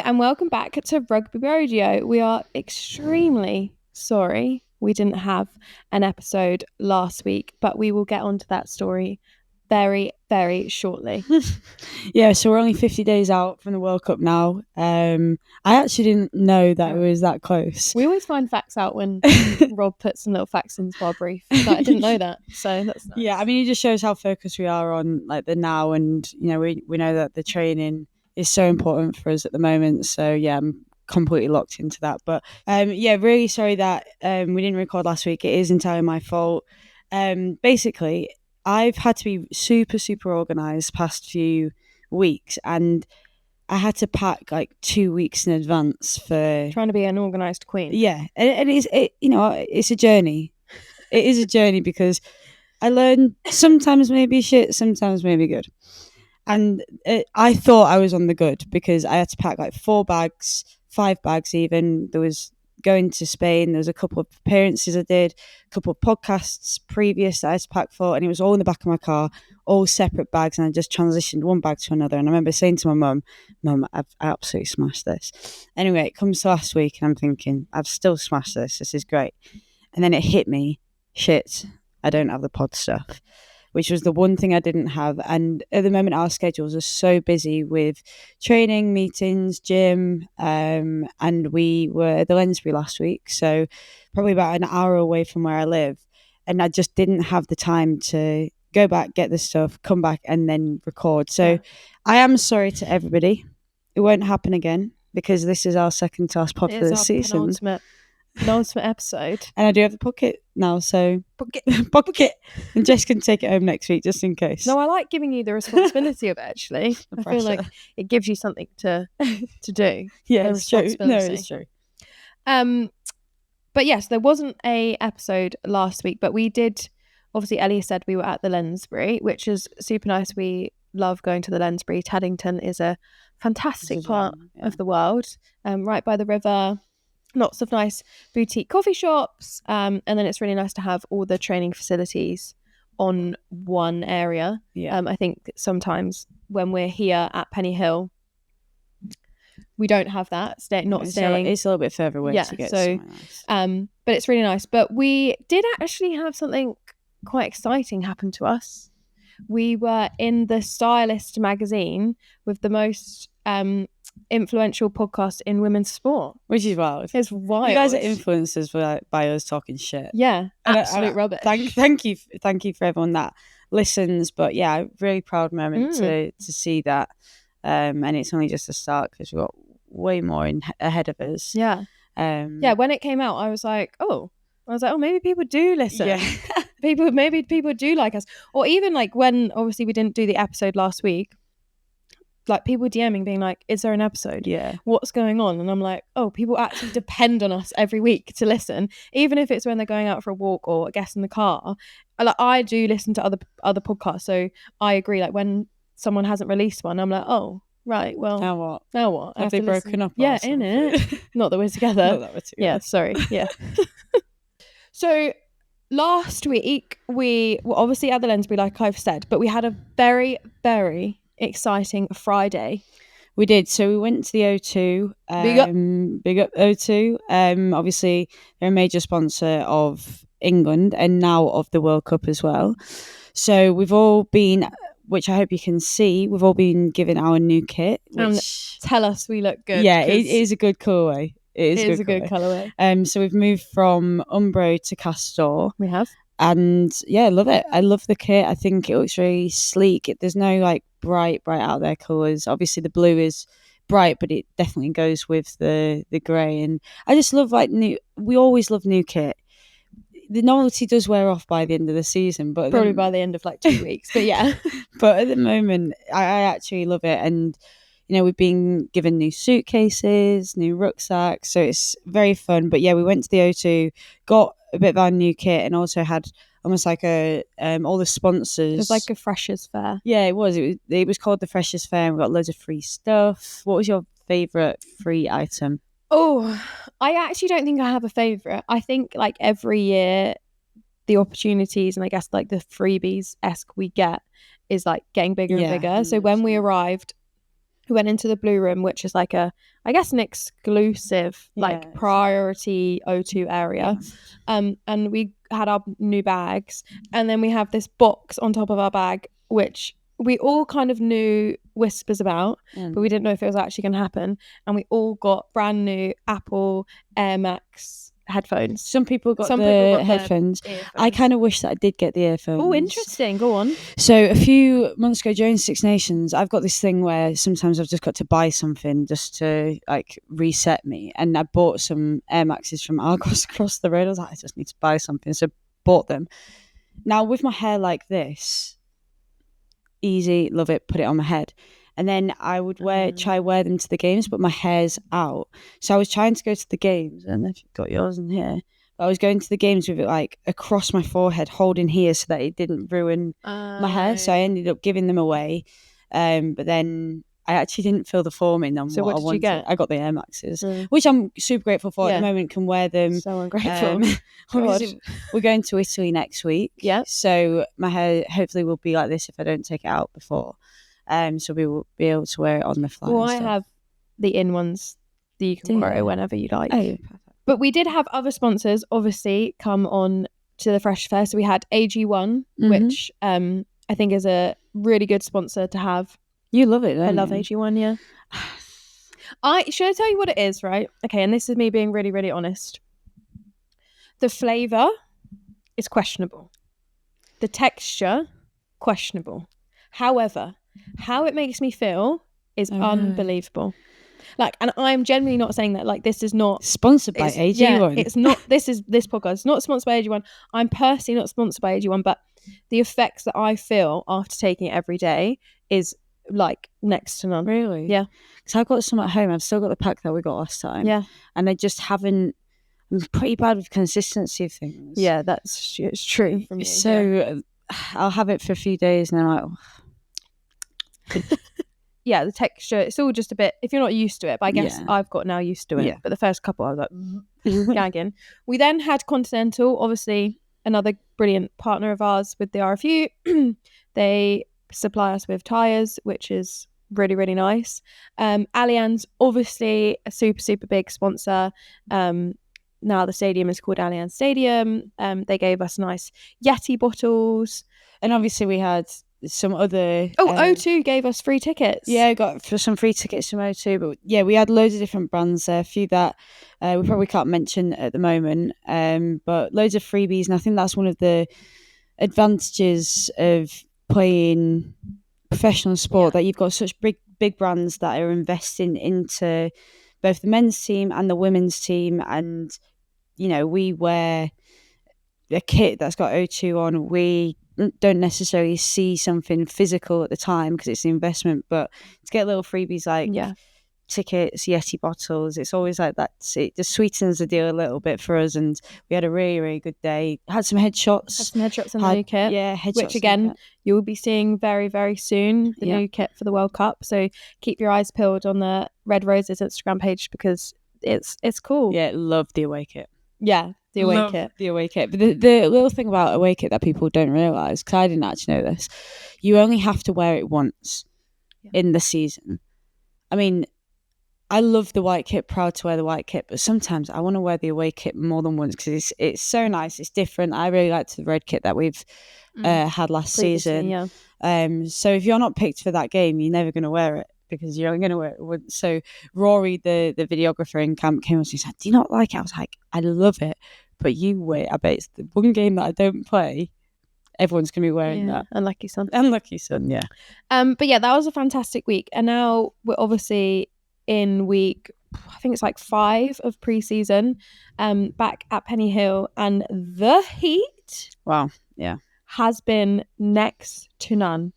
and welcome back to Rugby Rodeo. We are extremely sorry we didn't have an episode last week, but we will get onto that story very, very shortly. Yeah, so we're only 50 days out from the World Cup now. I actually didn't know that it was that close. We always find facts out when Rob puts some little facts into our brief, but I didn't know that, so that's nice. Yeah, I mean, it just shows how focused we are on like the now, and you know, we know that the training is so important for us at the moment. So yeah, I'm completely locked into that. But yeah, really sorry that we didn't record last week. It is entirely my fault. Basically, I've had to be super organised past few weeks, and I had to pack like 2 weeks in advance for Trying to be an organised queen. Yeah, and it's a journey. It is a journey because I learned sometimes maybe shit, sometimes maybe good. And I thought I was on the good because I had to pack like 4 bags, 5 bags even. There was going to Spain. There was a couple of appearances I did, a couple of podcasts previous that I had to pack for, and it was all in the back of my car, all separate bags, and I just transitioned one bag to another. And I remember saying to my mum, I absolutely smashed this. Anyway, it comes to last week, and I'm thinking, I've still smashed this. This is great. And then it hit me, shit, I don't have the pod stuff, which was the one thing I didn't have. And at the moment, our schedules are so busy with training, meetings, gym, and we were at the Lensbury last week, so probably about an hour away from where I live. And I just didn't have the time to go back, get the stuff, come back, and then record. So I am sorry to everybody. It won't happen again because this is our second to last pod for the season. Penultimate episode. And I do have the pocket now, so pocket. And Jess can take it home next week just in case. No, I like giving you the responsibility of it, actually. I feel like it gives you something to do. Yeah, it's true. No, it's true. But yes, there wasn't a episode last week, but we did, obviously Ellie said we were at the Lensbury, which is super nice. We love going to the Lensbury. Teddington is a fantastic part of the world, right by the river. Lots of nice boutique coffee shops, and then it's really nice to have all the training facilities on one area. I think sometimes when we're here at Penny Hill, we don't have that. It's a little bit further away to get somewhere nice. But it's really nice. But we did actually have something quite exciting happen to us. We were in the Stylist magazine with the most influential podcast in women's sport, which is wild. It's wild. You guys are influencers by us talking shit. Yeah, absolute rubbish. Thank you for everyone that listens. But yeah, really proud moment to see that, and it's only just a start because we've got way more ahead of us. Yeah, when it came out, I was like, oh, maybe people do listen. Yeah. Maybe people do like us. Or even like when obviously we didn't do the episode last week, like people DMing being like, is there an episode? Yeah. What's going on? And I'm like, oh, people actually depend on us every week to listen, even if it's when they're going out for a walk or I guess in the car. Like I do listen to other podcasts, so I agree. Like when someone hasn't released one, I'm like, oh, right, well, now what? Have they broken up? Yeah, innit? Not that we're together. Not that we're together. Yeah, sorry. Yeah. So last week we were obviously at the Lensbury, like I've said, but we had a very, very exciting Friday. We did. So we went to the O2. Big up O2. Obviously, they're a major sponsor of England and now of the World Cup as well. So we've all been, which I hope you can see, we've all been given our new kit. Tell us we look good. Yeah, it is a good colourway. It is a good colourway. So we've moved from Umbro to Castor. We have. And yeah, I love it. I love the kit. I think it looks really sleek. There's no like bright out there colours. Obviously the blue is bright, but it definitely goes with the grey. And I just love we always love new kit. The novelty does wear off by the end of the season, but probably by the end of like 2 weeks. But yeah. But at the moment I actually love it. And you know, we've been given new suitcases, new rucksacks, so it's very fun. But yeah, we went to the O2, got a bit of our new kit, and also had almost like all the sponsors. It was like a Freshers Fayre. Yeah, it was. It was called the Freshers Fayre, and we got loads of free stuff. What was your favourite free item? Oh, I actually don't think I have a favourite. I think like every year, the opportunities and I guess like the freebies-esque we get is like getting bigger and bigger. So when we arrived, We went into the Blue Room, which is like an exclusive, like priority O2 area. And we had our new bags, and then we have this box on top of our bag, which we all kind of knew whispers about, but we didn't know if it was actually going to happen. And we all got brand new Apple Air Max headphones. Some people got the headphones. I kind of wish that I did get the earphones. Oh, interesting. Go on. So a few months ago during Six Nations, I've got this thing where sometimes I've just got to buy something just to like reset me. And I bought some Air Maxes from Argos across the road. I was like, I just need to buy something. So bought them. Now with my hair like this, easy, love it, put it on my head. And then I would try wear them to the games, but my hair's out. So I was trying to go to the games, and if you've got yours in here, but I was going to the games with it like across my forehead, holding here so that it didn't ruin my hair. So I ended up giving them away. But then I actually didn't fill the form in on what I wanted. You get? I got the Air Maxes, which I'm super grateful for at the moment. Can wear them. So ungrateful. Obviously, we're going to Italy next week. Yeah. So my hair hopefully will be like this if I don't take it out before. So we will be able to wear it on the flight. Well, I have the in ones that you can borrow whenever you like. Oh, perfect. But we did have other sponsors, obviously, come on to the Fresh Fayre. So we had AG1, which I think is a really good sponsor to have. You love it, don't you? I love AG1, yeah. Should I tell you what it is, right? Okay, and this is me being really, really honest. The flavour is questionable. The texture, questionable. However, how it makes me feel is unbelievable. Like, and I'm generally not saying that, like, this is not sponsored by AG1. Yeah, it's not. This podcast is not sponsored by AG1. I'm personally not sponsored by AG1, but the effects that I feel after taking it every day is like next to none. Really? Yeah. Because I've got some at home. I've still got the pack that we got last time. Yeah. And I just haven't. I'm pretty bad with consistency of things. Yeah, it's true. From you, so I'll have it for a few days, and then I'm like. Yeah, the texture, it's all just a bit, if you're not used to it, but I guess I've got now used to it. Yeah. But the first couple, I was like, gagging. We then had Continental, obviously another brilliant partner of ours with the RFU. They supply us with tyres, which is really, really nice. Allianz, obviously a super, super big sponsor. Now the stadium is called Allianz Stadium. They gave us nice Yeti bottles. And obviously we had some other O2 gave us free tickets. Yeah, I got for some free tickets from O2, but yeah, we had loads of different brands there, a few that we probably can't mention at the moment, but loads of freebies. And I think that's one of the advantages of playing professional sport, that you've got such big brands that are investing into both the men's team and the women's team. And you know, we wear a kit that's got O2 on. We don't necessarily see something physical at the time because it's an investment, but to get little freebies like tickets, Yeti bottles, it's always like that. It just sweetens the deal a little bit for us, and we had a really, really good day. Had some headshots. In the new kit. Yeah, headshots. Which again, you will be seeing very, very soon, the new kit for the World Cup. So keep your eyes peeled on the Red Roses Instagram page because it's cool. Yeah, love the away kit. Yeah. The away kit. The away kit. But the little thing about away kit that people don't realise, because I didn't actually know this, you only have to wear it once in the season. I mean, I love the white kit, proud to wear the white kit, but sometimes I want to wear the away kit more than once because it's so nice, it's different. I really liked the red kit that we've had last season. Yeah. So if you're not picked for that game, you're never going to wear it, because you're only going to wear it once. So Rory, the videographer in camp, came up and said, "Do you not like it?" I was like, "I love it, but you wait. I bet it's the one game that I don't play. Everyone's going to be wearing that." Unlucky son, yeah. But yeah, that was a fantastic week. And now we're obviously in week, I think it's like 5 of pre-season, back at Penny Hill, and the heat has been next to none.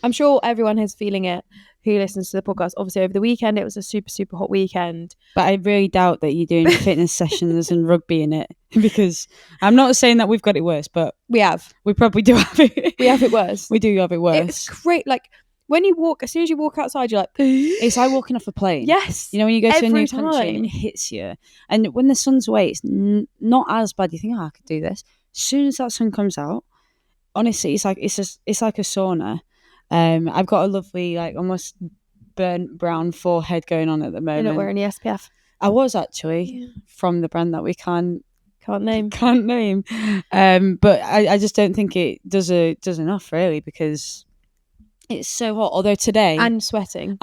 I'm sure everyone is feeling it who listens to the podcast. Obviously over the weekend it was a super, super hot weekend, but I really doubt that you're doing fitness sessions and rugby in it, because I'm not saying that we've got it worse, but we probably do have it. We have it worse. We do have it worse. It's great. Like when you walk, as soon as you walk outside, you're like, it's like walking off a plane. Yes. You know, when you go to a new country and it hits you, and when the sun's away, it's not as bad. You think, I could do this. As soon as that sun comes out, honestly, it's like a sauna. I've got a lovely, like, almost burnt brown forehead going on at the moment. You're not wearing the SPF. I was actually from the brand that we can't name. But I just don't think it does enough really, because it's so hot. Although today and sweaty,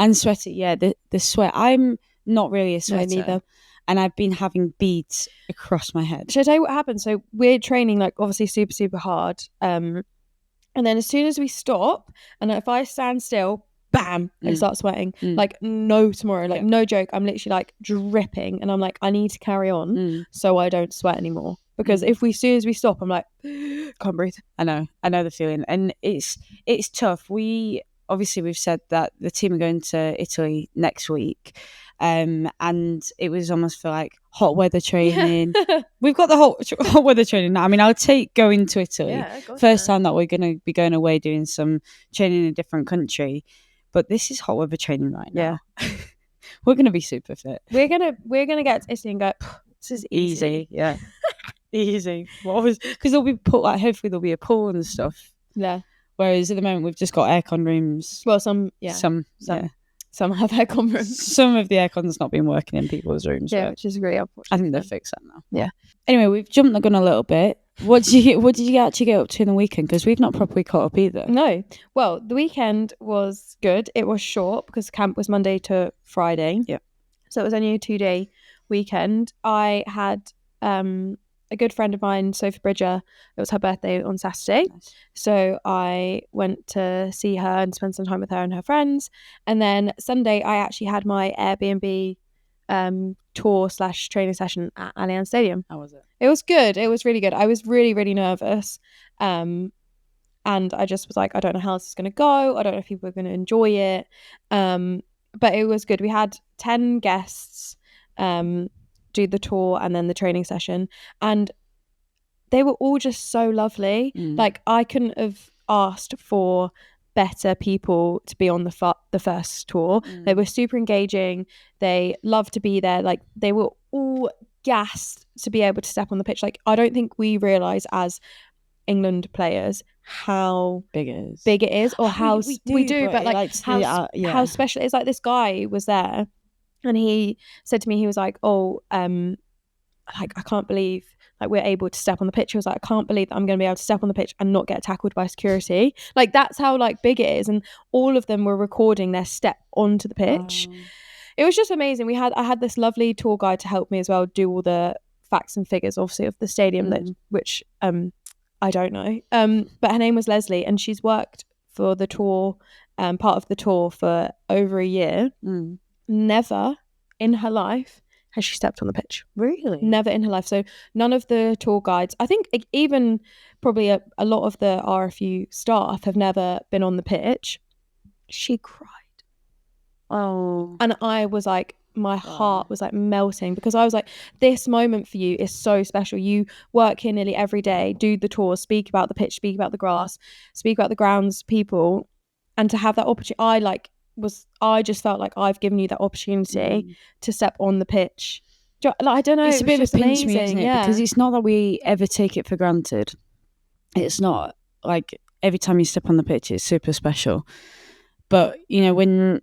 yeah, the sweat. I'm not really a sweater. No, neither. And I've been having beads across my head. Should I tell you what happened? So we're training like obviously super, super hard. And then as soon as we stop, and if I stand still, bam, I start sweating. Like no tomorrow, like no joke. I'm literally like dripping, and I'm like, I need to carry on so I don't sweat anymore. Because as soon as we stop, I'm like, can't breathe. I know the feeling, and it's tough. We've said that the team are going to Italy next week. And it was almost for like hot weather training. We've got the hot weather training now. I mean, I'll take going to Italy. First time that we're going to be going away doing some training in a different country. But this is hot weather training right now. Yeah. We're going to be super fit. We're gonna get to Italy and go, this is easy. Yeah. Easy. Because there'll be hopefully there'll be a pool and stuff. Yeah. Whereas at the moment we've just got aircon rooms. Well, some have aircon rooms. Some of the aircon's not been working in people's rooms. Yeah, which is really unfortunate. I think they'll fix that now. Yeah. Anyway, we've jumped the gun a little bit. What did you actually get up to in the weekend? Because we've not properly caught up either. No. Well, the weekend was good. It was short because camp was Monday to Friday. Yeah. So it was only a 2-day weekend. I had a good friend of mine, Sophie Bridger. It was her birthday on Saturday. Nice. So I went to see her and spend some time with her and her friends. And then Sunday, I actually had my Airbnb tour/training session at Allianz Stadium. How was it? It was good. It was really good. I was really, really nervous. And I just was like, I don't know how this is going to go. I don't know if people are going to enjoy it. But it was good. We had 10 guests do the tour and then the training session. And they were all just so lovely. Like, I couldn't have asked for better people to be on the first tour. They were super engaging. They loved to be there. Like, they were all gassed to be able to step on the pitch. Like, I don't think we realise as England players how big it is, or how we do, but like how special it is. Like, this guy was there and he said to me, he was like, like, I can't believe like we're able to step on the pitch. He was like, I can't believe that I'm going to be able to step on the pitch and not get tackled by security. Like, that's how like big it is. And all of them were recording their step onto the pitch. It was just amazing. I had this lovely tour guide to help me as well, do all the facts and figures obviously of the stadium, which I don't know. But her name was Leslie, and she's worked for the tour, part of the tour for over a year. Never in her life has she stepped on the pitch. Really? Never in her life. So none of the tour guides, I think even probably a lot of the RFU staff have never been on the pitch. She cried. Oh. And I was like, my heart was like melting, because I was like, this moment for you is so special. You work here nearly every day, do the tour, speak about the pitch, speak about the grass, speak about the grounds people, and to have that opportunity, I just felt like I've given you that opportunity to step on the pitch. Like, I don't know, it's a bit of a pinch amazing, me, isn't it? Because it's not that we ever take it for granted. It's not like every time you step on the pitch it's super special. But you know, when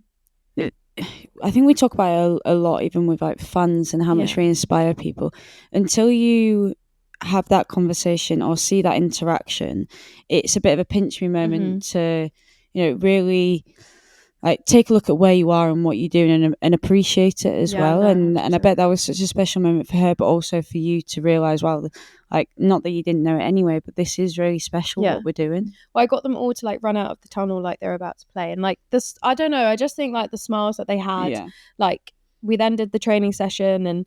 I think we talk about it a lot, even with like fans and how much we inspire people. Until you have that conversation or see that interaction, it's a bit of a pinch me moment to, you know, really like take a look at where you are and what you're doing and appreciate it as well. And I bet that was such a special moment for her, but also for you to realise, well, like, not that you didn't know it anyway, but this is really special what we're doing. Well, I got them all to like run out of the tunnel like they're about to play, and like this, I don't know, I just think like the smiles that they had, like we then did the training session and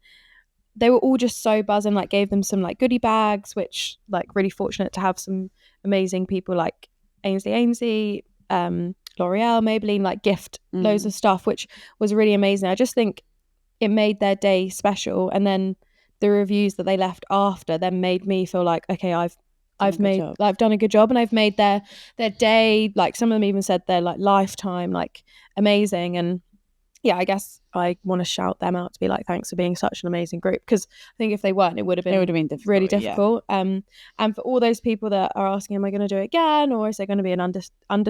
they were all just so buzzing. Like, gave them some like goodie bags, which like really fortunate to have some amazing people like Ainsley, L'Oreal, Maybelline, like gift loads of stuff, which was really amazing. I just think it made their day special, and then the reviews that they left after then made me feel like, okay, I've done a good job, and I've made their day, like some of them even said their like lifetime, like amazing. And yeah, I guess I want to shout them out to be like, thanks for being such an amazing group, because I think if they weren't, it would have been difficult, really difficult. And for all those people that are asking, am I going to do it again, or is there going to be an under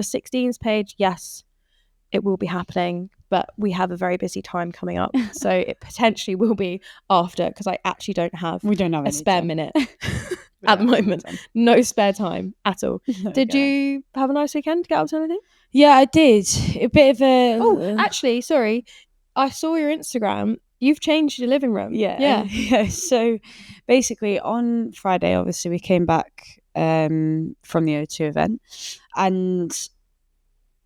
16s page? Yes, it will be happening. but we have a very busy time coming up, so it potentially will be after, because I actually don't have a spare minute at the moment. No spare time at all. Did you have a nice weekend? Get up to anything? Yeah, I did. A bit of a... Oh, actually, sorry. I saw your Instagram. You've changed your living room. Yeah. So basically on Friday, obviously, we came back from the O2 event, and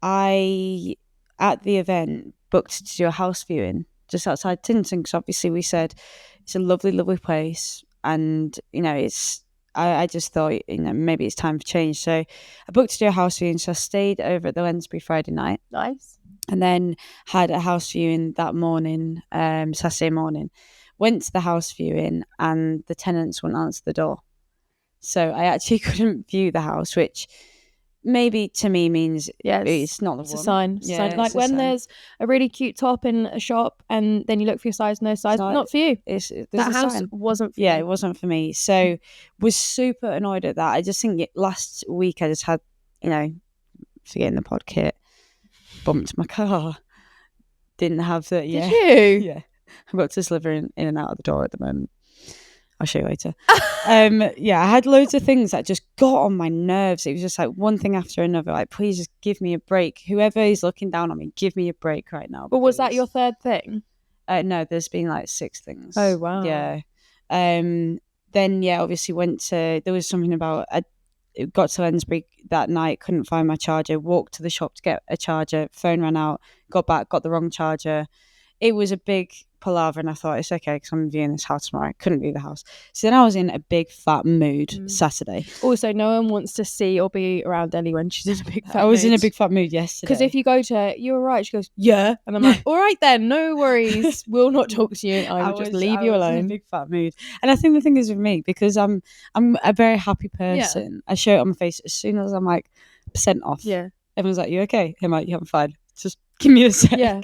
I, at the event, booked to do a house viewing just outside Tinton, because obviously we said it's a lovely, lovely place, and, you know, it's... I just thought, you know, maybe it's time for change. So I booked to do a house viewing, so I stayed over at the Lensbury Friday night. Nice. And then had a house viewing that morning, Saturday morning. Went to the house viewing and the tenants wouldn't answer the door. So I actually couldn't view the house, which maybe to me means it's not the it's one. A sign. It's a sign. Like when there's a really cute top in a shop and then you look for your size, no size, not for you. That house sign. Wasn't for you. It wasn't for me. So was super annoyed at that. I just think last week I just had, you know, forgetting the pod kit, bumped my car. Didn't have the... Yeah. Did you? Yeah. I've got to sliver in and out of the door at the moment. I'll show you later. I had loads of things that just got on my nerves. It was just like one thing after another. Like, please just give me a break. Whoever is looking down on me, give me a break right now. But was that your third thing? No, there's been like 6 things. Oh, wow. Yeah. Then, obviously there was something about... I got to Lensbury that night, couldn't find my charger, walked to the shop to get a charger, phone ran out, got back, got the wrong charger. It was a big palaver, and I thought, it's okay because I'm viewing this house tomorrow. I couldn't view the house. So then I was in a big fat mood Saturday. Also, no one wants to see or be around Ellie when she's in a big fat mood. I was in a big fat mood yesterday. Because if you go to her, you're right, she goes, yeah. And I'm like, all right then, no worries. We'll not talk to you. I will just leave you alone. In a big fat mood. And I think the thing is with me, because I'm a very happy person. Yeah. I show it on my face as soon as I'm like % off. Yeah. Everyone's like, you okay? I'm like, yeah, I'm fine. Just give me a sec. Yeah.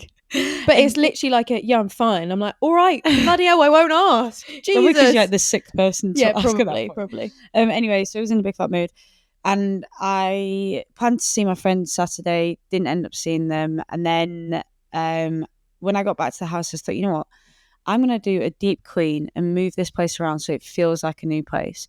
But it's literally like I'm fine. I'm like, all right, bloody hell, I won't ask. Jesus. Well, because you're like the 6th person to ask at that point. Probably. Anyway, so I was in a big fat mood, and I planned to see my friends Saturday, didn't end up seeing them. And then when I got back to the house, I thought, you know what? I'm going to do a deep clean and move this place around so it feels like a new place.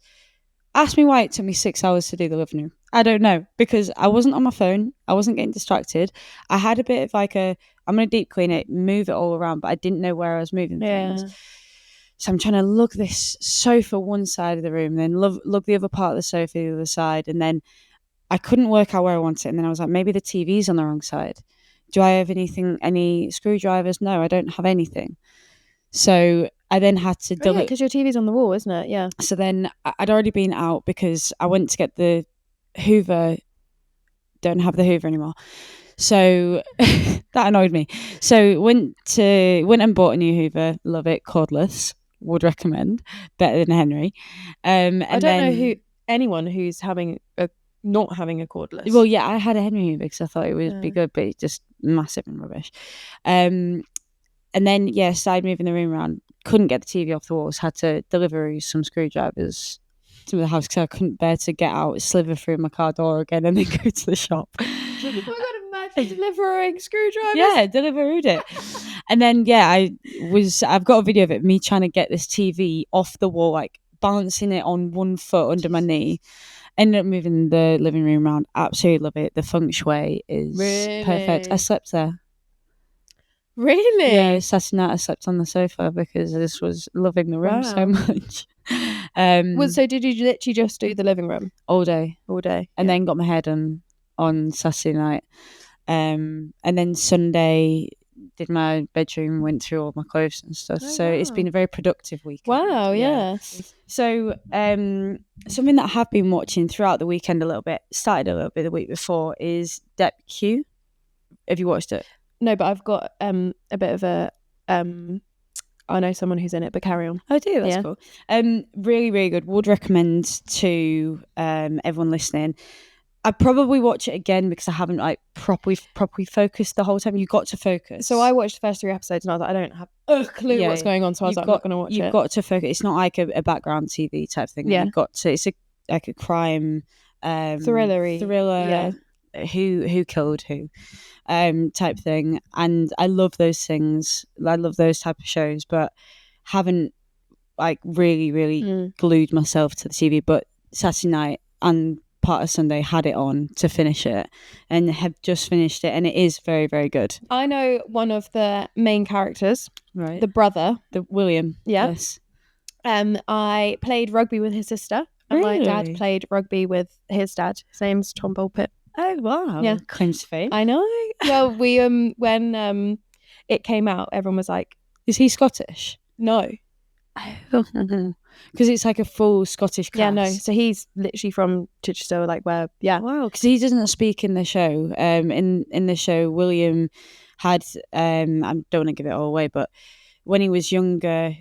Ask me why it took me 6 hours to do the living room. I don't know, because I wasn't on my phone. I wasn't getting distracted. I had a bit of like I'm going to deep clean it, move it all around, but I didn't know where I was moving things. So I'm trying to lug this sofa one side of the room, then lug the other part of the sofa the other side. And then I couldn't work out where I wanted it. And then I was like, maybe the TV's on the wrong side. Do I have any screwdrivers? No, I don't have anything. So I then had to... because your TV's on the wall, isn't it? Yeah. So then I'd already been out because I went to get the Hoover. Don't have the Hoover anymore. So that annoyed me. So went and bought a new Hoover. Love it. Cordless. Would recommend. Better than Henry. And I don't know anyone who's not having a cordless. Well, yeah, I had a Henry Hoover because I thought it would be good, but it's just massive and rubbish. And then, started moving the room around. Couldn't get the TV off the walls. Had to deliver some screwdrivers to the house because I couldn't bear to get out, slither through my car door again, and then go to the shop. Oh my God, imagine delivering screwdrivers. Yeah, delivered it. And then, I've got a video of it, me trying to get this TV off the wall, like balancing it on one foot under my knee. Ended up moving the living room around. Absolutely love it. The feng shui is perfect. I slept there. Really? Yeah, Saturday night I slept on the sofa because I just was loving the room so much. So did you literally just do the living room? All day. And then got my hair done on Saturday night. And then Sunday did my bedroom, went through all my clothes and stuff. It's been a very productive week. Wow, yeah. So something that I have been watching throughout the weekend a little bit, started a little bit the week before, is Dep Q. Have you watched it? No, but I've got a bit of a I know someone who's in it, but carry on. Oh, do that's cool. Really, really good. Would recommend to everyone listening. I'd probably watch it again because I haven't like properly focused the whole time. You got to focus. So I watched the first 3 episodes and I was like, I don't have a clue what's going on. So I was like, I'm not going to watch it. You've got to focus. It's not like a background TV type thing. Yeah. You've got to. It's like a crime thriller. Yeah. who killed who, type thing. And I love those things. I love those type of shows, but haven't like really glued myself to the TV. But Saturday night and part of Sunday had it on to finish it, and have just finished it, and it is very, very good. I know one of the main characters, Right, the brother, the William. Yeah. Yes. I played rugby with his sister, and my dad Really? played rugby with his dad. His name's Tom Bulpit. Oh wow! Yeah. Claims to fame. I know. Well, we when it came out, everyone was like, Is he Scottish? no. Because it's like a full Scottish cast. Yeah, no. So he's literally from Chichester, like where, yeah. Wow, because he doesn't speak in the show. In the show, William had I don't want to give it all away, but when he was younger,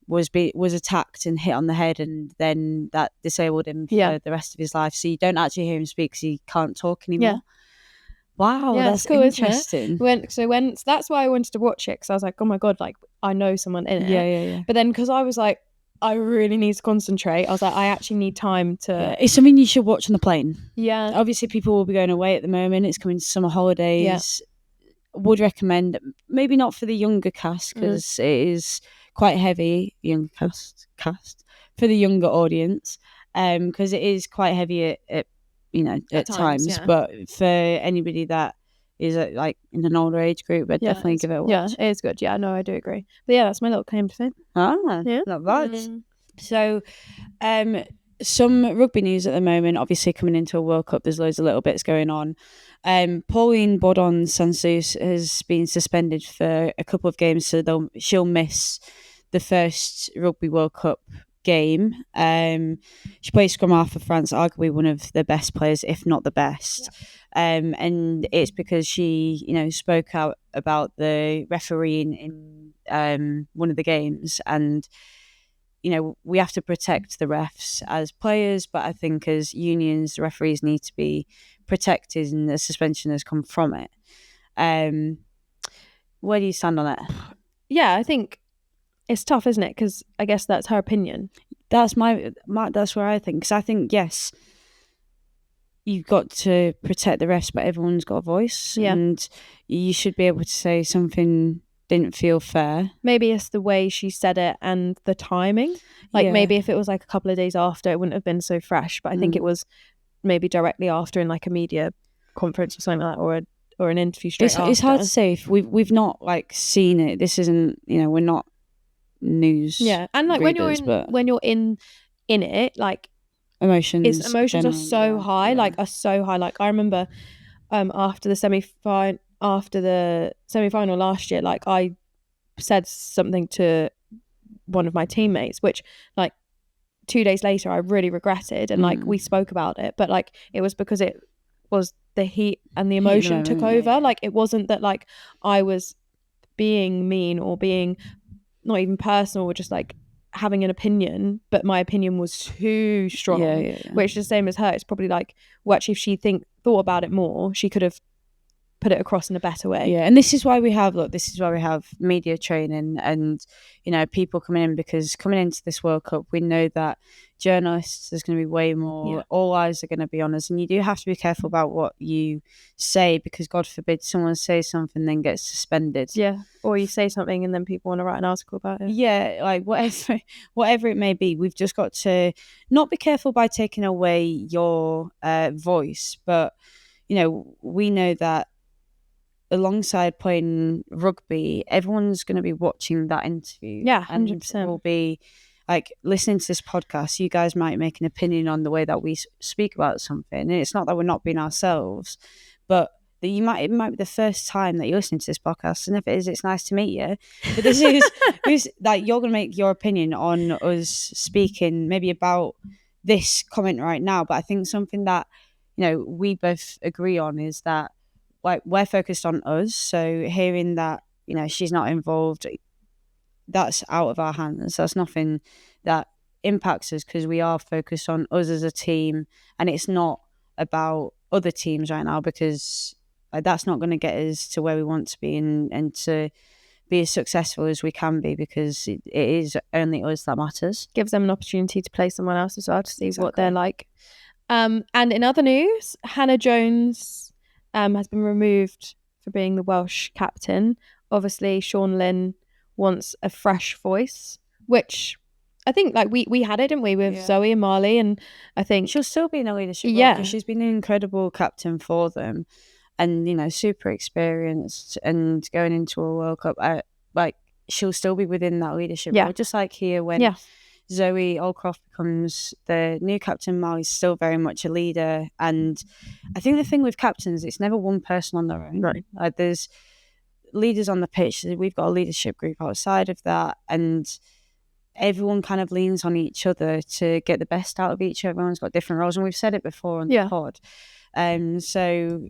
was attacked and hit on the head, and then that disabled him for the rest of his life. So you don't actually hear him speak because he can't talk anymore. Yeah. Wow, Yeah, that's it's cool, interesting. So that's why I wanted to watch it, because I was like, oh my god, like I know someone in it. Yeah. But then because I was like, I really need to concentrate, I was like, I actually need time to. Yeah, it's something you should watch on the plane. Yeah. Obviously, people will be going away at the moment. It's coming to summer holidays. Would recommend, maybe not for the younger cast, because it is quite heavy, young cast for the younger audience, because it is quite heavy at times. Yeah. But for anybody that is like in an older age group, I'd definitely give it a watch. Yeah, it is good. Yeah, no, I do agree. But yeah, that's my little claim to fame. Yeah, not bad. So, some rugby news at the moment. Obviously, coming into a World Cup, there's loads of little bits going on. Pauline Bodon-Sansus has been suspended for a couple of games, so she'll miss the first Rugby World Cup game. She plays scrum half for France, arguably one of the best players, if not the best. And it's because she, spoke out about the refereeing in one of the games, and we have to protect the refs as players, but I think as unions, the referees need to be protected, and the suspension has come from it. Where do you stand on it? Yeah, I think it's tough, isn't it? Because I guess that's her opinion. That's that's where I think. Because I think, yes, you've got to protect the refs, but everyone's got a voice, and you should be able to say something didn't feel fair. Maybe it's the way she said it and the timing. Like maybe if it was like a couple of days after, it wouldn't have been so fresh. But I think it was maybe directly after in like a media conference or something like that, or an interview straight after. It's hard to say if we've not like seen it. This isn't, we're not news. Yeah, and like readers, when you're in it, like emotions are so high, like are so high. Like I remember after the semi-final last year, like I said something to one of my teammates, which like 2 days later I really regretted, and like we spoke about it, but like it was because it was the heat and the emotion took over. Like it wasn't that like I was being mean or being not even personal, or just like having an opinion, but my opinion was too strong. Which is the same as her. It's probably like, well, actually, if she thought about it more, she could have put it across in a better way. And this is why we have media training and people coming in, because coming into this World Cup, we know that journalists, there's going to be way more, all eyes are going to be on us, and you do have to be careful about what you say, because God forbid someone says something then gets suspended, or you say something and then people want to write an article about it, like whatever it may be. We've just got to not be careful by taking away your voice, but we know that alongside playing rugby, everyone's going to be watching that interview. 100%. And will be like listening to this podcast. You guys might make an opinion on the way that we speak about something, and it's not that we're not being ourselves, but that it might be the first time that you're listening to this podcast, and if it is, it's nice to meet you. But this is like, you're going to make your opinion on us speaking maybe about this comment right now. But I think something that we both agree on is that, like, we're focused on us, so hearing that she's not involved, that's out of our hands. That's nothing that impacts us, because we are focused on us as a team, and it's not about other teams right now, because that's not going to get us to where we want to be and to be as successful as we can be, because it is only us that matters. Gives them an opportunity to play someone else as well, to see what they're like. And in other news, Hannah Jones has been removed for being the Welsh captain. Obviously, Sean Lynn wants a fresh voice, which I think like we had it, didn't we, with Zoe and Marley? And I think she'll still be in a leadership role because she's been an incredible captain for them, and super experienced. And going into a World Cup, like she'll still be within that leadership role, just like here when Zoe Aldcroft becomes the new captain. Marley's still very much a leader, and I think the thing with captains, it's never one person on their own. Right. Like there's leaders on the pitch. We've got a leadership group outside of that, and everyone kind of leans on each other to get the best out of each. Everyone's got different roles, and we've said it before on the pod. So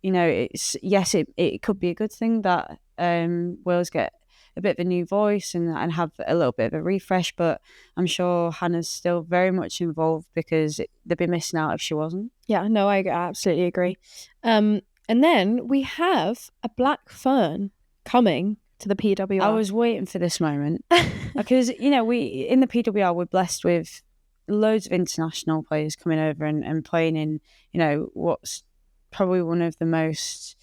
it could be a good thing that Wales get a bit of a new voice and have a little bit of a refresh, but I'm sure Hannah's still very much involved because they'd be missing out if she wasn't. Yeah, no, I absolutely agree. And then we have a black fern coming to the PWR. I was waiting for this moment because we in the PWR we're blessed with loads of international players coming over and playing in what's probably one of the most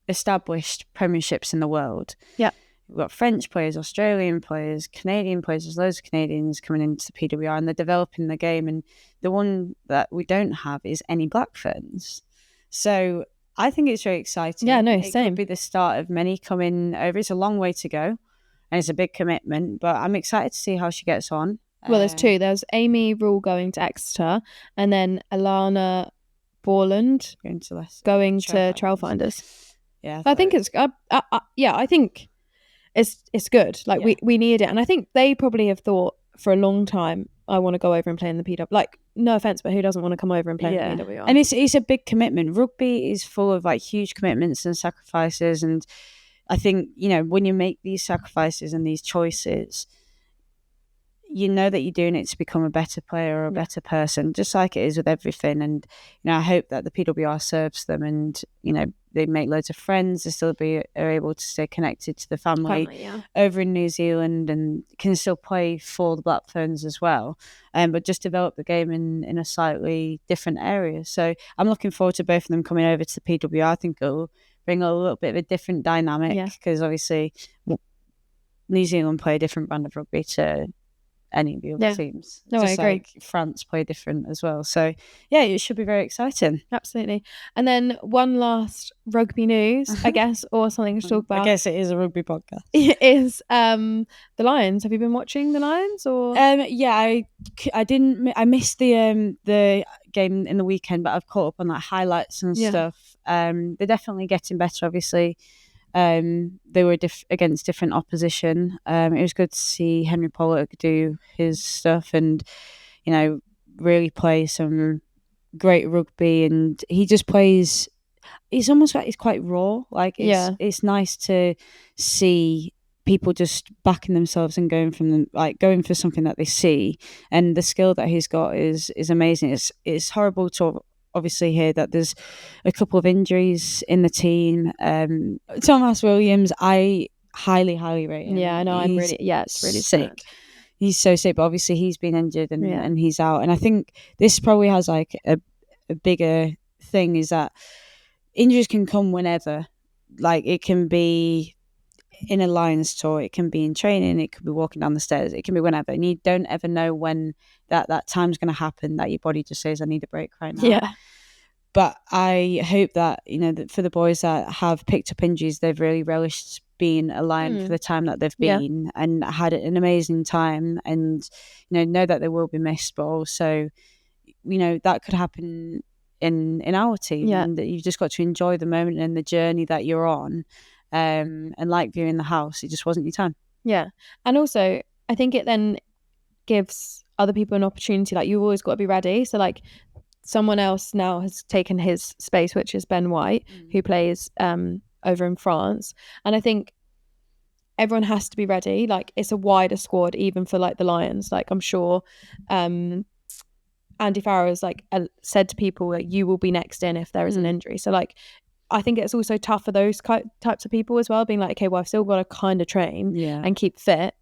established premierships in the world. Yeah, we've got French players, Australian players, Canadian players. There's loads of Canadians coming into the PWR, and they're developing the game. And the one that we don't have is any black ferns. So I think it's very exciting. Yeah, no, it same. Could be the start of many coming over. It's a long way to go, and it's a big commitment. But I'm excited to see how she gets on. Well, there's two. There's Amy Rule going to Exeter, and then Alana Borland going to Trailfinders. Yeah, I think it's I think it's good. Like we need it, and I think they probably have thought for a long time, I want to go over and play in the PW. Like, no offense, but who doesn't want to come over and play in the PWR? And it's a big commitment. Rugby is full of like huge commitments and sacrifices, and I think when you make these sacrifices and these choices, you know that you're doing it to become a better player or a better person, just like it is with everything. And I hope that the PWR serves them, and they make loads of friends. They still are able to stay connected to the family over in New Zealand, and can still play for the Black Ferns as well. But just develop the game in a slightly different area. So I'm looking forward to both of them coming over to the PWR. I think it'll bring a little bit of a different dynamic because obviously New Zealand play a different brand of rugby to any of the other teams. No, just I agree. Like France play different as well. So it should be very exciting. Absolutely. And then one last rugby news, I guess, or something to talk about. I guess it is a rugby podcast. It is the Lions. Have you been watching the Lions? Or I didn't. I missed the game in the weekend, but I've caught up on highlights and stuff. They're definitely getting better. Obviously. They were against different opposition. It was good to see Henry Pollock do his stuff and really play some great rugby, and he just plays. He's almost like he's quite raw. Like it's nice to see people just backing themselves and going for something that they see, and the skill that he's got is amazing. It's horrible to obviously hear that there's a couple of injuries in the team. Thomas Williams, I highly rate him. Yeah, I know. It's really sick. Sad. He's so sick, but obviously he's been injured and he's out. And I think this probably has like a bigger thing is that injuries can come whenever. Like it can be in a Lions tour, it can be in training, it could be walking down the stairs, it can be whenever, and you don't ever know when that time's going to happen that your body just says I need a break right now. But I hope that that for the boys that have picked up injuries, they've really relished being a Lion for the time that they've been and had an amazing time, and know that they will be missed, but also that could happen in our team, and that you've just got to enjoy the moment and the journey that you're on. And like viewing the house, it just wasn't your time. Yeah. And also I think it then gives other people an opportunity. Like, you've always got to be ready. So like someone else now has taken his space, which is Ben White, who plays over in France. And I think everyone has to be ready. Like, it's a wider squad even for like the Lions. Like, I'm sure Andy Farrow has said to people like, you will be next in if there is an injury. So like I think it's also tough for those types of people as well, being like, okay, well, I've still got to kind of train and keep fit.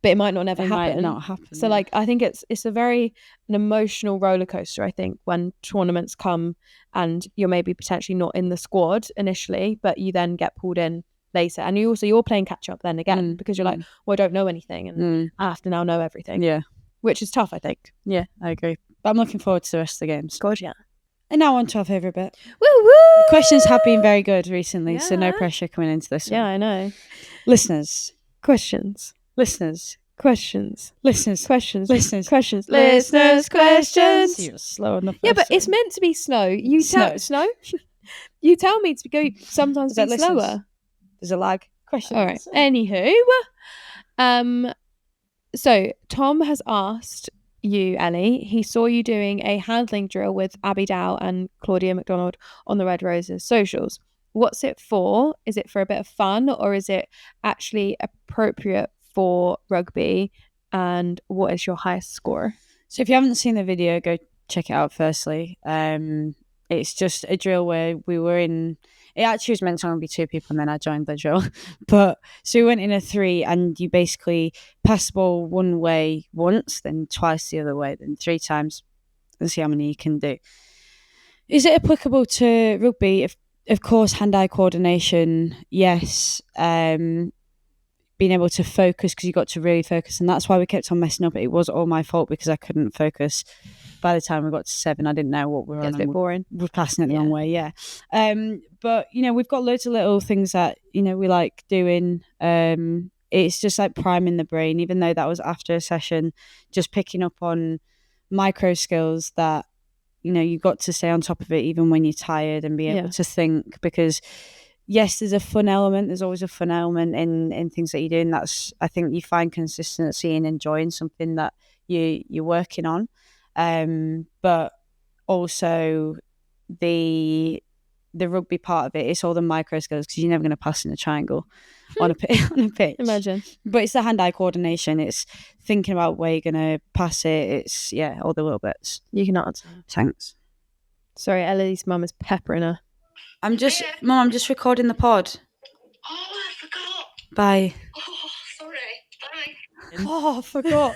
but it might not never It happen. might not happen. So like I think it's an emotional roller coaster, I think, when tournaments come and you're maybe potentially not in the squad initially, but you then get pulled in later, and you're playing catch up then again because you're like, well, I don't know anything and I have to now know everything. Yeah, which is tough, I think. Yeah, I agree. But I'm looking forward to the rest of the games. God, yeah. And now on to our favourite bit. Woo woo! The questions have been very good recently, so no pressure coming into this one. Yeah, I know. Listeners. Questions. Listeners. Questions. Listeners. Questions. Listeners. Questions. Listeners. Questions. You're slow on the first Yeah, but it's one. meant to be slow. You snow? You tell me to go sometimes be slower. There's a lag. Questions. All right. Anywho. So Tom has asked you, Ellie. He saw you doing a handling drill with Abby Dow and Claudia McDonald on the Red Roses socials. What's it for? Is it for a bit of fun, or is it actually appropriate for rugby? And what is your highest score? So if you haven't seen the video, go check it out firstly. It's just a drill where we were in... It actually was meant to only be 2 people, and then I joined the drill. But so we went in a 3, and you basically pass the ball one way once, then twice the other way, then 3 times, and see how many you can do. Is it applicable to rugby? Of course, hand-eye coordination, yes. Being able to focus, because you got to really focus, and that's why we kept on messing up. It was all my fault because I couldn't focus. By the time we got to 7, I didn't know what we were on. It's a bit boring. We're passing it the wrong way, yeah. But, we've got loads of little things that, we like doing. It's just like priming the brain, even though that was after a session, just picking up on micro skills that, you've got to stay on top of it even when you're tired and be able to think, because yes, there's a fun element. There's always a fun element in things that you do, and that's, I think, you find consistency in enjoying something that you're working on. But also the rugby part of it, it's all the micro skills, because you're never going to pass in a triangle on a pitch. Imagine. But it's the hand-eye coordination. It's thinking about where you're going to pass it. It's, all the little bits. You can answer. Thanks. Sorry, Ellie's mum is peppering her. Mum, I'm just recording the pod. Oh, I forgot. Bye. Oh, sorry. Bye. Oh, I forgot.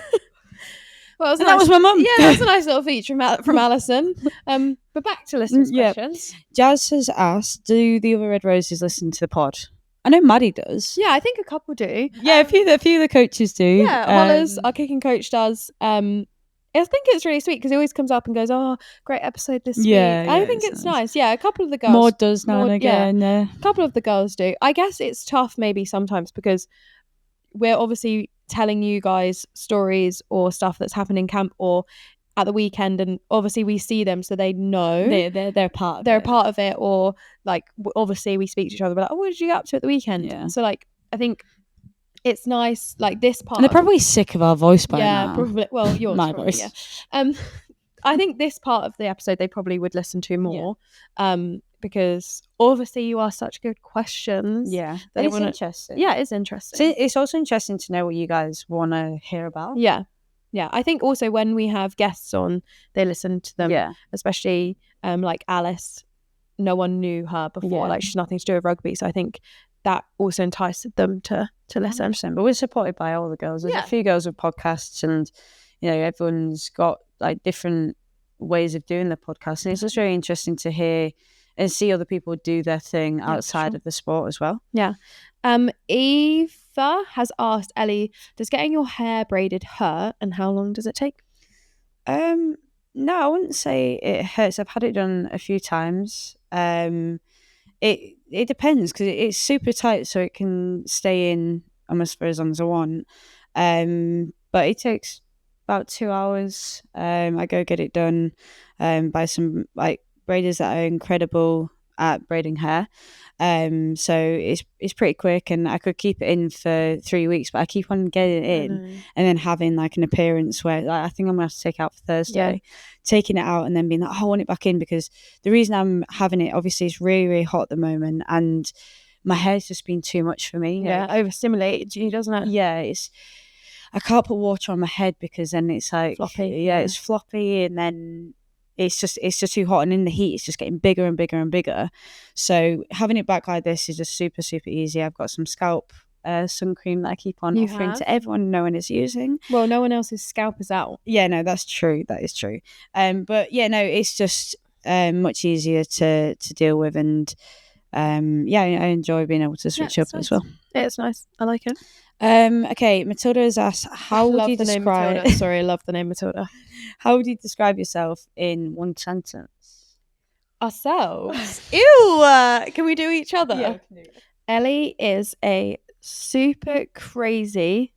Well, that was my mum. Yeah, that's a nice little feature from Alison. But back to listeners' questions. Jazz has asked, do the other Red Roses listen to the pod? I know Maddie does. Yeah, I think a couple do. Yeah, a few of the coaches do. Yeah, Hollers, our kicking coach, does. I think it's really sweet because he always comes up and goes, "Oh, great episode this week." I think it's nice. Yeah, a couple of the girls. Maud does now and again. Yeah. A couple of the girls do. I guess it's tough maybe sometimes because we're obviously telling you guys stories or stuff that's happened in camp or at the weekend, and obviously we see them, so they know they're part of it. They're part of it, or like obviously we speak to each other, we're like, "Oh, what did you get up to at the weekend?" Yeah. So like, I think it's nice, like this part. And they're probably sick of our voice by now. Yeah, probably. Well, yours, my probably, voice. Yeah. I think this part of the episode they probably would listen to more, because obviously you ask such good questions. Yeah, it's interesting. Yeah, it's interesting. So it's also interesting to know what you guys want to hear about. Yeah. I think also when we have guests on, they listen to them. Yeah, especially like Alice. No one knew her before. Like she's nothing to do with rugby, so I think that also enticed them to listen. 100%. But we're supported by all the girls. There's a few girls with podcasts, and everyone's got like different ways of doing the podcast, and it's just really interesting to hear and see other people do their thing outside of the sport as well. Yeah. Eva has asked Ellie, does getting your hair braided hurt, and how long does it take? No, I wouldn't say it hurts. I've had it done a few times. It depends, because it's super tight, so it can stay in almost for as long as I want. But it takes about 2 hours. I go get it done by some like braiders that are incredible at braiding hair. So it's pretty quick, and I could keep it in for 3 weeks, but I keep on getting it in and then having like an appearance where like, I think I'm gonna have to take it out for Thursday, taking it out and then being like, oh, I want it back in, because the reason I'm having it, obviously it's really, really hot at the moment, and my hair's just been too much for me. Yeah, overstimulated you, doesn't it? Yeah, I can't put water on my head because then it's like floppy. Yeah, it's floppy, and then it's just too hot, and in the heat it's just getting bigger and bigger and bigger. So having it back like this is just super, super easy. I've got some scalp sun cream that I keep on You offering have? to everyone no one is using. Well, no one else's scalp is out. Yeah, no, that's true. That is true. But yeah, no, it's just much easier to deal with, and yeah, I enjoy being able to switch up as well. It's nice. I like it. Okay, Matilda has asked, how would you describe? Matilda. Sorry, I love the name Matilda. How would you describe yourself in one sentence? Ourselves. Ew. Can we do each other? Yeah, we can do it. Ellie is a super crazy,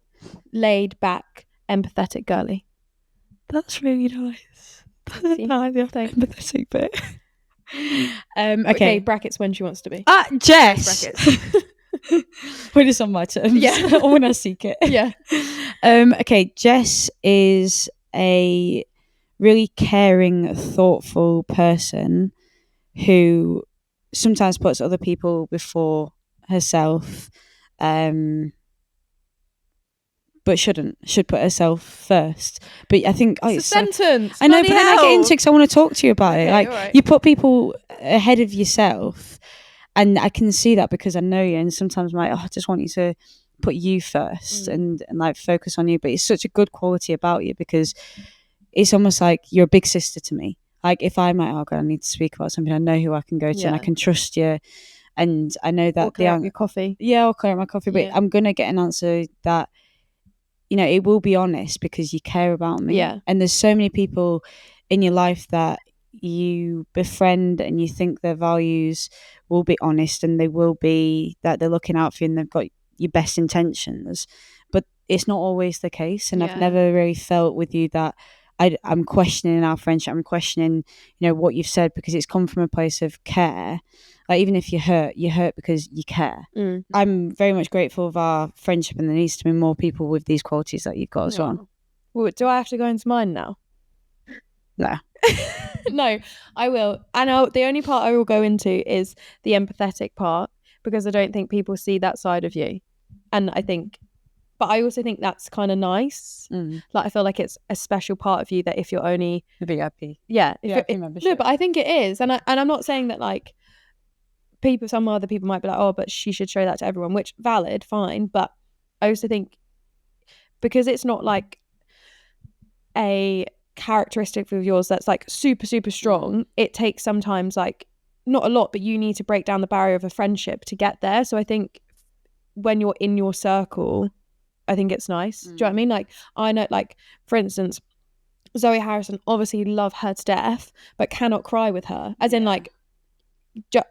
laid back, empathetic girly. That's really nice. Thanks. Empathetic bit. Okay, brackets when she wants to be. Jess. Brackets. When it's on my terms. Yeah. Or when I seek it. Yeah. Okay, Jess is a really caring, thoughtful person who sometimes puts other people before herself, but should put herself first. But I think It's a sentence. I know, but Bloody then I get hell. into because I want to talk to you about it. Okay, Like, alright. you put people ahead of yourself, and I can see that because I know you. And sometimes I'm like, I just want you to put you first and like focus on you. But it's such a good quality about you because it's almost like you're a big sister to me. Like, if I'm like, oh God, I need to speak about something, I know who I can go to and I can trust you. And I know that Or clear up your coffee. Yeah, I'll clear up my coffee. But Yeah. I'm going to get an answer that, you know, it will be honest because you care about me. Yeah. And there's so many people in your life that you befriend and you think their values will be honest and they will be that they're looking out for you and they've got your best intentions. But it's not always the case. And I've never really felt with you that I'm questioning our friendship. I'm questioning, you know, what you've said because it's come from a place of care. Like, even if you hurt because you care. I'm very much grateful of our friendship, and there needs to be more people with these qualities that you've got as well. Well, do I have to go into mine now? No. No, I will. And the only part I will go into is the empathetic part because I don't think people see that side of you. And but I also think that's kind of nice. Like, I feel like it's a special part of you that if you're only The VIP. Yeah. VIP membership. No, but I think it is. And I'm not saying that like some other people might be like, oh, but she should show that to everyone, which valid, fine. But I also think because it's not like a characteristic of yours that's like super, super strong, it takes sometimes like not a lot, but you need to break down the barrier of a friendship to get there. So I think when you're in your circle, I think it's nice. Do you know what I mean? Like, I know, like, for instance, Zoe Harrison, obviously love her to death, but cannot cry with her. As in, like,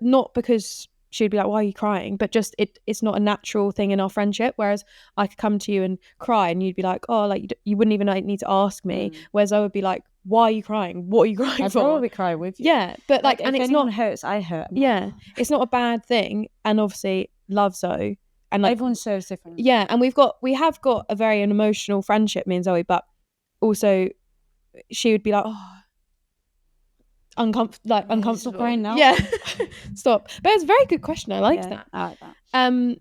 not because she'd be like, why are you crying? But just it's not a natural thing in our friendship. Whereas I could come to you and cry and you'd be like, oh, like, you wouldn't even need to ask me. Whereas I would be like, why are you crying? What are you crying I'd for? probably cry with you. Yeah, but like and if it's anyone not hurts, I hurt. Yeah, it's not a bad thing. And obviously love Zoe. And like, everyone serves different. Yeah, and we have got a very emotional friendship, me and Zoe, but also she would be like, oh, uncomfortable crying now. Yeah. Stop. But it's a very good question. I liked that. I like that.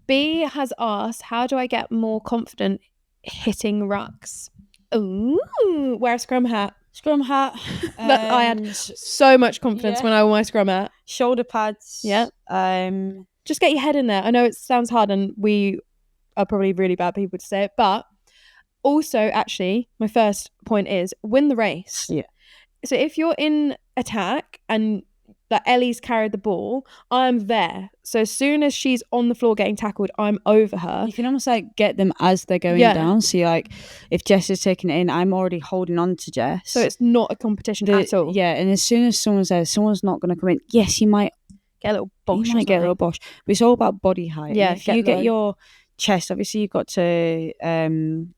B has asked, how do I get more confident hitting rucks? Ooh, wear a scrum hat. Scrum hat. I had so much confidence when I wore my scrum hat. Shoulder pads. Yeah. Just get your head in there. I know it sounds hard and we are probably really bad people to say it, but also, actually, my first point is win the race. Yeah. So if you're in attack and that Ellie's carried the ball, I'm there. So as soon as she's on the floor getting tackled, I'm over her. You can almost like get them as they're going down. So you're like, if Jess is taking it in, I'm already holding on to Jess. So it's not a competition at all. Yeah, and as soon as someone's there, someone's not going to come in. Yes, you might get a little bosh. You might get a little bosh. But it's all about body height. Yeah, and if you get your chest, obviously you've got to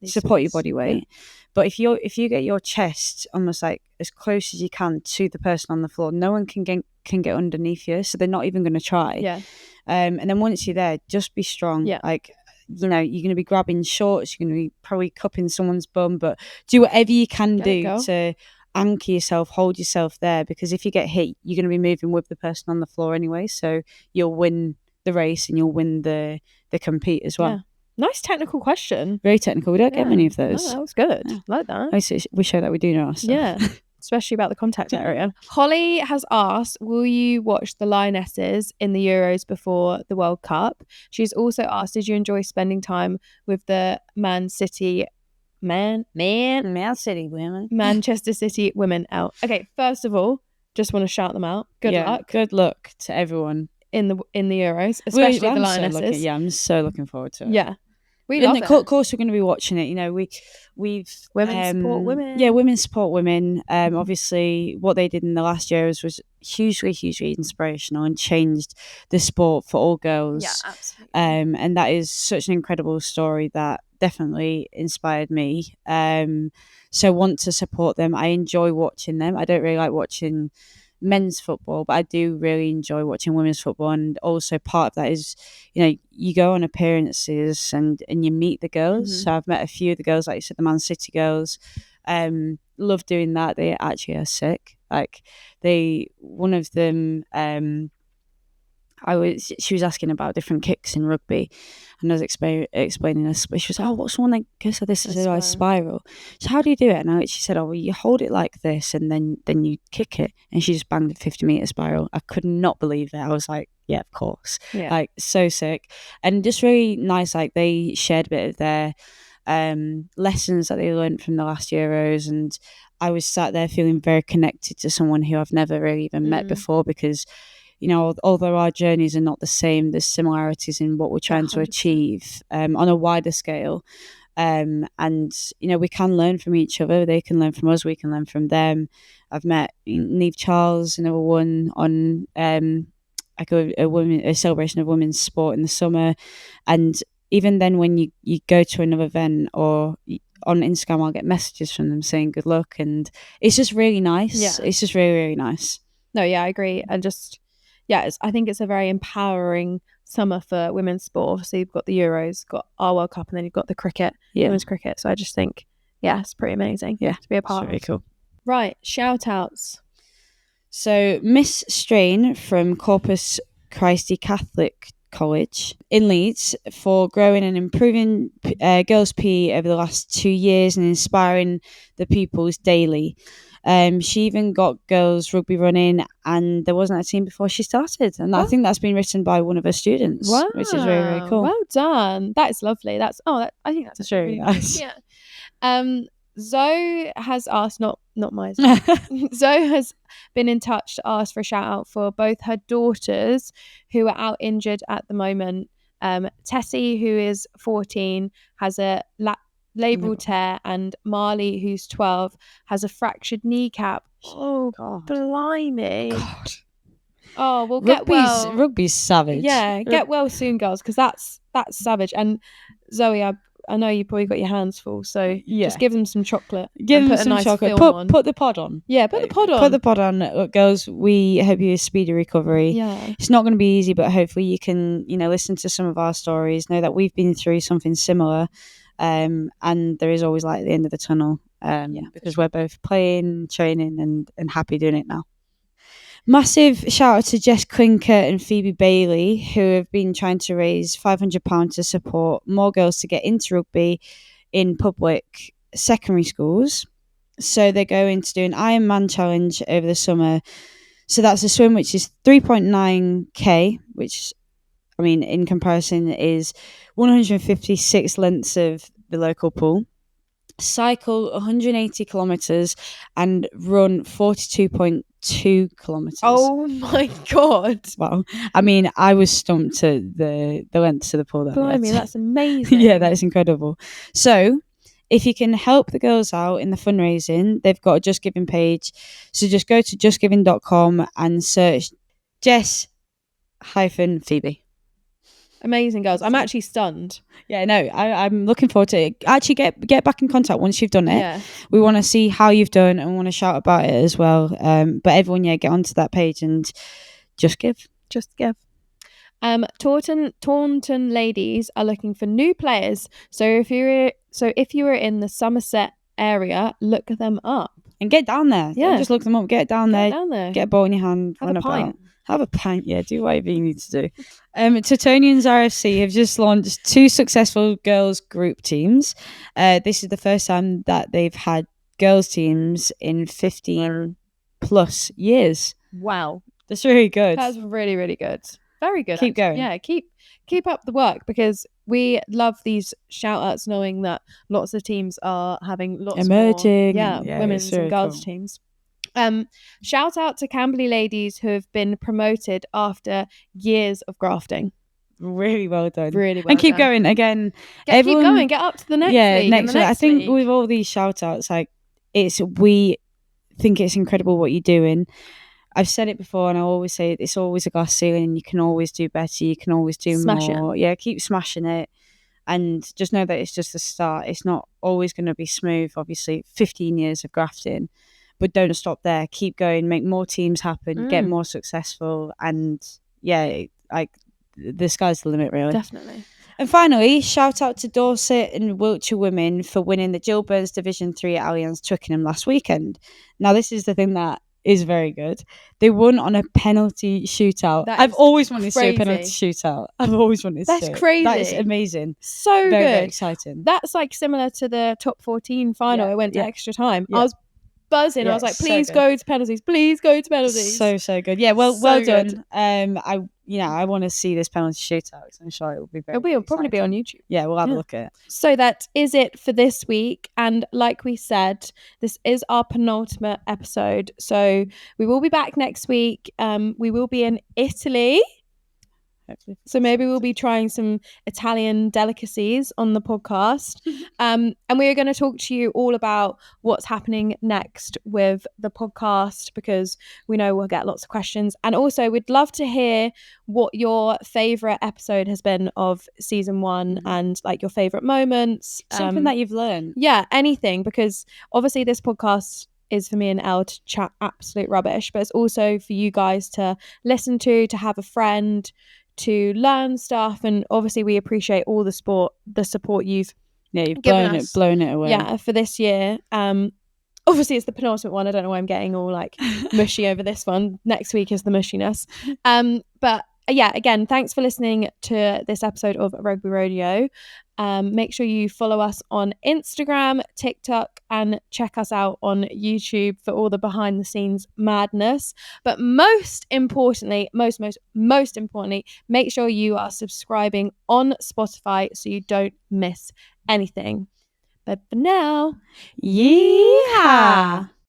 support your body weight. Yeah. But if you get your chest almost like as close as you can to the person on the floor, no one can get underneath you, so they're not even going to try. Yeah. And then once you're there, just be strong. Yeah. Like, you know, you're going to be grabbing shorts, you're going to be probably cupping someone's bum, but do whatever you can to anchor yourself, hold yourself there, because if you get hit, you're going to be moving with the person on the floor anyway, so you'll win the race and you'll win the compete as well. Yeah. Nice technical question. Very technical. We don't get many of those. Oh, that was good. Yeah. Like that. We show that we do know our stuff. Yeah. especially about the contact area. Holly has asked, will you watch the Lionesses in the Euros before the World Cup? She's also asked, did you enjoy spending time with the Manchester City women out? Okay, first of all, just want to shout them out. Good luck. Good luck to everyone in the Euros, especially the Lionesses. I'm so looking forward to it. Yeah. We love it. Of course, we're going to be watching it. You know, we've women support women. Yeah, women support women. Obviously, what they did in the last years was hugely inspirational and changed the sport for all girls. Yeah, absolutely. And that is such an incredible story that definitely inspired me. So want to support them. I enjoy watching them. I don't really like watching men's football, but I do really enjoy watching women's football. And also part of that is, you know, you go on appearances and you meet the girls. So I've met a few of the girls, like you said, the Man City girls. Love doing that. They actually are sick. Like one of them, she was asking about different kicks in rugby, and I was explaining this, but she was like, oh, what's the one that goes like this? Is a spiral. So how do you do it? And she said, oh, well, you hold it like this and then you kick it. And she just banged a 50-meter spiral. I could not believe it. I was like, yeah, of course. Yeah. Like, so sick. And just really nice, like they shared a bit of their lessons that they learned from the last Euros, and I was sat there feeling very connected to someone who I've never really even met before, because you know, although our journeys are not the same, there's similarities in what we're trying 100%. To achieve on a wider scale. And, you know, we can learn from each other. They can learn from us. We can learn from them. I've met Neve Charles, another one, on like a celebration of women's sport in the summer. And even then, when you go to another event or on Instagram, I'll get messages from them saying good luck. And it's just really nice. Yeah. It's just really, really nice. No, yeah, I agree. And just... yeah, I think it's a very empowering summer for women's sport. Obviously, you've got the Euros, got our World Cup, and then you've got the cricket, women's cricket. So I just think, yeah, it's pretty amazing to be a part of. Very cool. Right, shout outs. So Miss Strain from Corpus Christi Catholic College in Leeds for growing and improving girls' PE over the last 2 years and inspiring the pupils daily. She even got girls rugby running, and there wasn't a team before she started. And I think that's been written by one of her students, which is very, very cool. Well done. That is lovely. I think that's very nice. Yeah. Zoe has asked, not my Zoe has been in touch to ask for a shout out for both her daughters who are out injured at the moment. Tessie, who is 14, has a labral tear, and Marley, who's 12, has a fractured kneecap. Oh, God. Blimey. God. Oh, well, get well. Rugby's savage. Yeah, get well soon, girls, because that's savage. And Zoe, I know you probably got your hands full, so just give them some chocolate. Give them some chocolate. Put the pod on. Yeah, put the pod on. Put the pod on. Look, girls, we hope you a speedy recovery. Yeah. It's not going to be easy, but hopefully you can, you know, listen to some of our stories, know that we've been through something similar. And there is always light at the end of the tunnel, because we're both playing, training, and happy doing it now. Massive shout out to Jess Clinker and Phoebe Bailey, who have been trying to raise £500 to support more girls to get into rugby in public secondary schools. So they're going to do an Ironman challenge over the summer. So that's a swim, which is 3.9k, which, I mean, in comparison, is 156 lengths of the local pool. Cycle 180 kilometres and run 42.2 kilometres. Oh my God. Wow. I mean, I was stumped at the lengths of the pool. Blimey, that's amazing. Yeah, that is incredible. So if you can help the girls out in the fundraising, they've got a Just Giving page. So just go to justgiving.com and search Jess-Phoebe. Amazing, girls. I'm actually stunned. Yeah, no, I'm looking forward to it. Actually, get back in contact once you've done it. Yeah. We want to see how you've done and we want to shout about it as well. But everyone, get onto that page and just give. Just give. Taunton ladies are looking for new players. So if you were in the Somerset area, look them up. And get down there. Yeah. Don't just look them up. Get down there. Get a ball in your hand. Have a pint. Have a pint, yeah. Do whatever you need to do. Teutoниans RFC have just launched 2 successful girls group teams. This is the first time that they've had girls teams in 15 plus years. Wow. That's really good. That's really, really good. Very good. Keep going. Yeah, keep up the work, because we love these shout outs, knowing that lots of teams are having lots Emerging. more women's and girls teams. Shout out to Camberley ladies who have been promoted after years of grafting. Really well done. Really well and keep done. going again. Keep going. Get up to the next league. Next. And the next I think league. with all these shout outs, like we think it's incredible what you're doing. I've said it before, and I always say it's always a glass ceiling. You can always do better. You can always do Smash more. Yeah, keep smashing it, and just know that it's just the start. It's not always going to be smooth. Obviously, 15 years of grafting, but don't stop there. Keep going. Make more teams happen. Get more successful, and the sky's the limit, really. Definitely. And finally, shout out to Dorset and Wiltshire women for winning the Jill Burns Division 3 at Allianz Twickenham last weekend. Now, this is the thing that is very good. They won on a penalty shootout. I've always wanted to see a penalty shootout. I've always wanted to see it. That's crazy. That is amazing. So very, good. Very exciting. That's like similar to the top 14 final. It went to extra time. I was buzzing. I was like, please go to penalties. Please go to penalties. So good. Yeah, well good. done. I want to see this penalty shootout. I'm sure it will be very It'll probably be on YouTube. Yeah, we'll have a look at it. So that is it for this week. And like we said, this is our penultimate episode. So we will be back next week. We will be in Italy. Hopefully. So maybe we'll be trying some Italian delicacies on the podcast. And we are going to talk to you all about what's happening next with the podcast, because we know we'll get lots of questions. And also we'd love to hear what your favourite episode has been of season 1 and like your favourite moments. Something that you've learned. Yeah, anything, because obviously this podcast is for me and Elle to chat absolute rubbish, but it's also for you guys to listen to have a friend, to learn stuff. And obviously we appreciate all the support you've blown it away for this year. Obviously it's the penultimate one. I don't know why I'm getting all like mushy over this one. Next week is the mushiness. But yeah, again, thanks for listening to this episode of Rugby Rodeo. Make sure you follow us on Instagram, TikTok, and check us out on YouTube for all the behind the scenes madness. But most importantly, most importantly, make sure you are subscribing on Spotify so you don't miss anything. But for now, yeehaw!